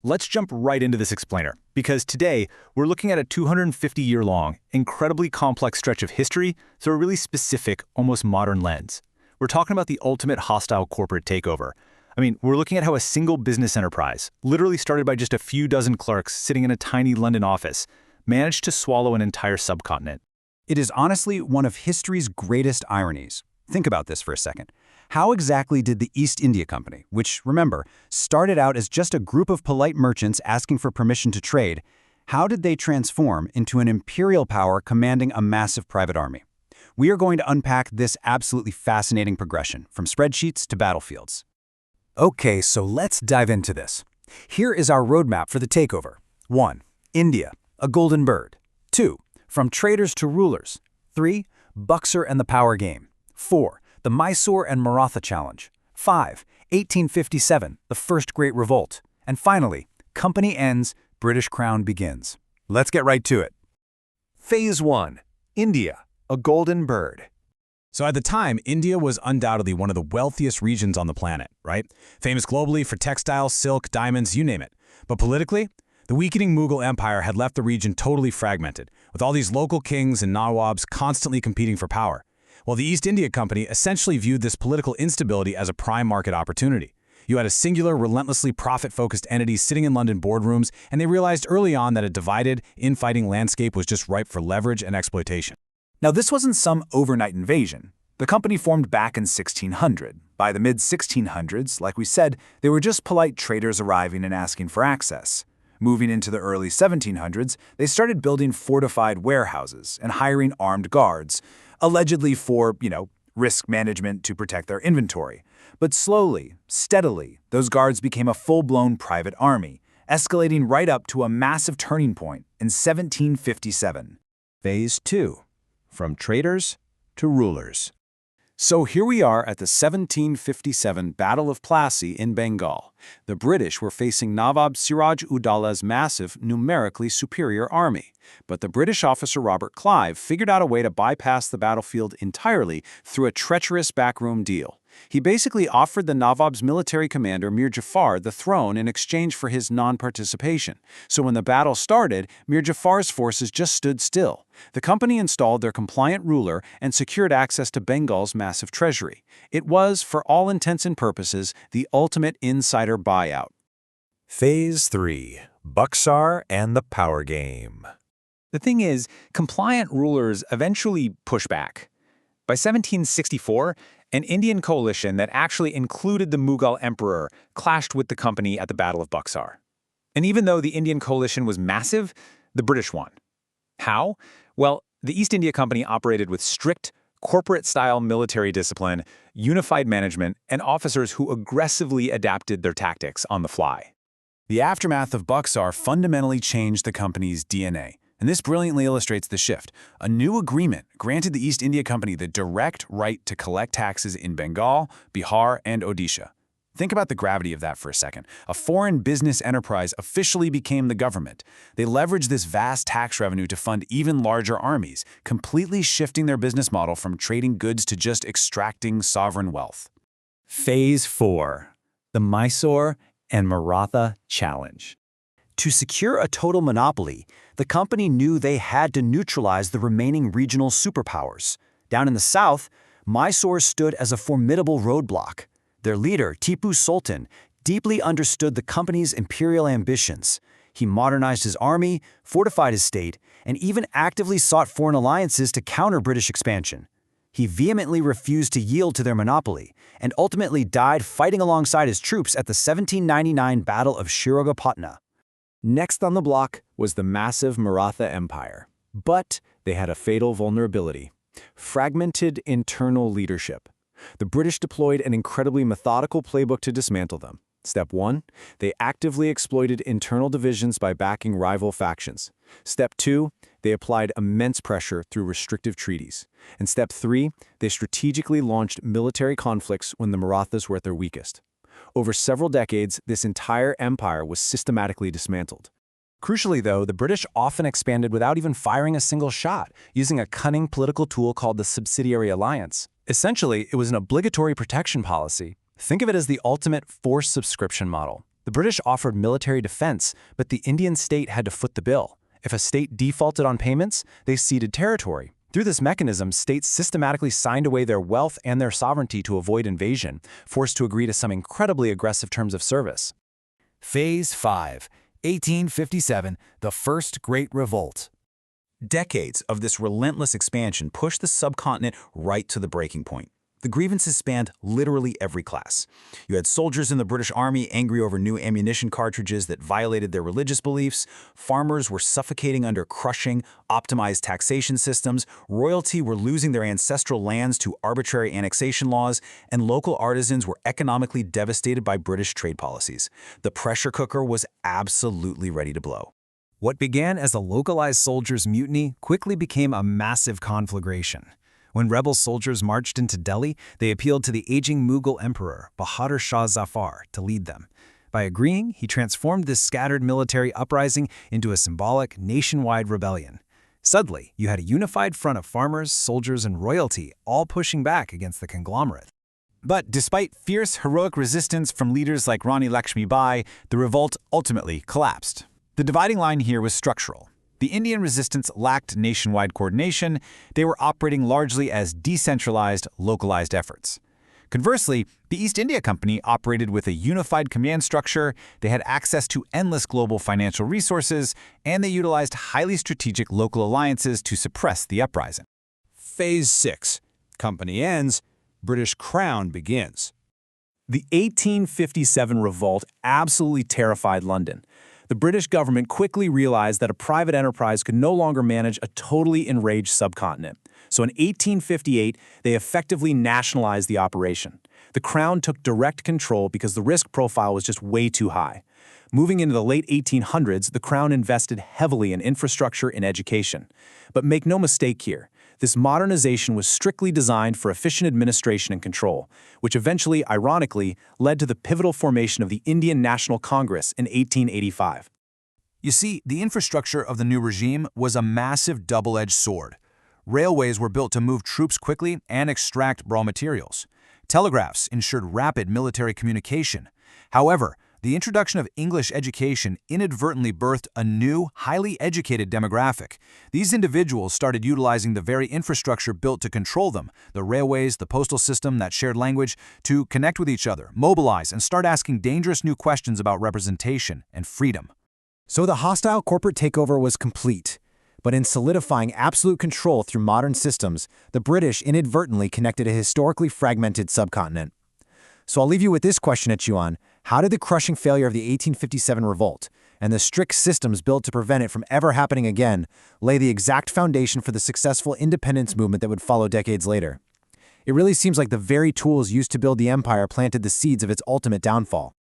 Let's jump right into this explainer, because today we're looking at a 250-year-long, incredibly complex stretch of history through a really specific, almost modern lens. We're talking about the ultimate hostile corporate takeover. We're looking at how a single business enterprise, literally started by just a few dozen clerks sitting in a tiny London office, managed to swallow an entire subcontinent. It is honestly one of history's greatest ironies. Think about this for a second. How exactly did the East India Company, which, remember, started out as just a group of polite merchants asking for permission to trade, how did they transform into an imperial power commanding a massive private army? We are going to unpack this absolutely fascinating progression, from spreadsheets to battlefields. Okay, so let's dive into this. Here is our roadmap for the takeover. 1. India, a golden bird. 2. From traders to rulers. 3. Buxar and the power game. 4. The Mysore and Maratha challenge. 5. 1857, the first Great Revolt. And finally, company ends, British crown begins. Let's get right to it. Phase 1. India, a golden bird. So at the time, India was undoubtedly one of the wealthiest regions on the planet, right? Famous globally for textiles, silk, diamonds, you name it. But politically, the weakening Mughal Empire had left the region totally fragmented, with all these local kings and nawabs constantly competing for power. Well, the East India Company essentially viewed this political instability as a prime market opportunity. You had a singular, relentlessly profit-focused entity sitting in London boardrooms, and they realized early on that a divided, infighting landscape was just ripe for leverage and exploitation. Now, this wasn't some overnight invasion. The company formed back in 1600. By the mid-1600s, like we said, they were just polite traders arriving and asking for access. Moving into the early 1700s, they started building fortified warehouses and hiring armed guards, allegedly for, risk management to protect their inventory. But slowly, steadily, those guards became a full-blown private army, escalating right up to a massive turning point in 1757. Phase 2. From traders to rulers. So here we are at the 1757 Battle of Plassey in Bengal. The British were facing Nawab Siraj-ud-Dowlah's massive, numerically superior army. But the British officer Robert Clive figured out a way to bypass the battlefield entirely through a treacherous backroom deal. He basically offered the Nawab's military commander Mir Jafar the throne in exchange for his non-participation. So when the battle started, Mir Jafar's forces just stood still. The company installed their compliant ruler and secured access to Bengal's massive treasury. It was, for all intents and purposes, the ultimate insider buyout. Phase 3. Buxar and the power game. The thing is, compliant rulers eventually push back. By 1764, an Indian coalition that actually included the Mughal emperor clashed with the company at the Battle of Buxar. And even though the Indian coalition was massive, the British won. How? Well, the East India Company operated with strict, corporate-style military discipline, unified management, and officers who aggressively adapted their tactics on the fly. The aftermath of Buxar fundamentally changed the company's DNA. And this brilliantly illustrates the shift. A new agreement granted the East India Company the direct right to collect taxes in Bengal, Bihar, and Odisha. Think about the gravity of that for a second. A foreign business enterprise officially became the government. They leveraged this vast tax revenue to fund even larger armies, completely shifting their business model from trading goods to just extracting sovereign wealth. Phase 4. The Mysore and Maratha challenge. To secure a total monopoly, the company knew they had to neutralize the remaining regional superpowers. Down in the south, Mysore stood as a formidable roadblock. Their leader, Tipu Sultan, deeply understood the company's imperial ambitions. He modernized his army, fortified his state, and even actively sought foreign alliances to counter British expansion. He vehemently refused to yield to their monopoly, and ultimately died fighting alongside his troops at the 1799 Battle of Sheringapatna. Next on the block was the massive Maratha Empire. But they had a fatal vulnerability: fragmented internal leadership. The British deployed an incredibly methodical playbook to dismantle them. Step 1, they actively exploited internal divisions by backing rival factions. Step 2, they applied immense pressure through restrictive treaties. And Step 3, they strategically launched military conflicts when the Marathas were at their weakest. Over several decades, this entire empire was systematically dismantled. Crucially, though, the British often expanded without even firing a single shot, using a cunning political tool called the subsidiary alliance. Essentially, it was an obligatory protection policy. Think of it as the ultimate forced subscription model. The British offered military defense, but the Indian state had to foot the bill. If a state defaulted on payments, they ceded territory. Through this mechanism, states systematically signed away their wealth and their sovereignty to avoid invasion, forced to agree to some incredibly aggressive terms of service. Phase 5, 1857, the First Great Revolt. Decades of this relentless expansion pushed the subcontinent right to the breaking point. The grievances spanned literally every class. You had soldiers in the British Army angry over new ammunition cartridges that violated their religious beliefs. Farmers were suffocating under crushing, optimized taxation systems. Royalty were losing their ancestral lands to arbitrary annexation laws. And local artisans were economically devastated by British trade policies. The pressure cooker was absolutely ready to blow. What began as a localized soldiers' mutiny quickly became a massive conflagration. When rebel soldiers marched into Delhi, they appealed to the aging Mughal emperor, Bahadur Shah Zafar, to lead them. By agreeing, he transformed this scattered military uprising into a symbolic, nationwide rebellion. Suddenly, you had a unified front of farmers, soldiers, and royalty, all pushing back against the conglomerate. But despite fierce, heroic resistance from leaders like Rani Lakshmi Bai, the revolt ultimately collapsed. The dividing line here was structural. The Indian resistance lacked nationwide coordination. They were operating largely as decentralized, localized efforts. Conversely, the East India Company operated with a unified command structure, they had access to endless global financial resources, and they utilized highly strategic local alliances to suppress the uprising. Phase 6. Company ends, British Crown begins. The 1857 revolt absolutely terrified London. The British government quickly realized that a private enterprise could no longer manage a totally enraged subcontinent. So in 1858, they effectively nationalized the operation. The Crown took direct control because the risk profile was just way too high. Moving into the late 1800s, the Crown invested heavily in infrastructure and education. But make no mistake here, this modernization was strictly designed for efficient administration and control, which eventually, ironically, led to the pivotal formation of the Indian National Congress in 1885. You see, the infrastructure of the new regime was a massive double-edged sword. Railways were built to move troops quickly and extract raw materials. Telegraphs ensured rapid military communication. However, the introduction of English education inadvertently birthed a new, highly educated demographic. These individuals started utilizing the very infrastructure built to control them, the railways, the postal system, that shared language, to connect with each other, mobilize, and start asking dangerous new questions about representation and freedom. So the hostile corporate takeover was complete. But in solidifying absolute control through modern systems, the British inadvertently connected a historically fragmented subcontinent. So I'll leave you with this question at you on: how did the crushing failure of the 1857 revolt and the strict systems built to prevent it from ever happening again lay the exact foundation for the successful independence movement that would follow decades later? It really seems like the very tools used to build the empire planted the seeds of its ultimate downfall.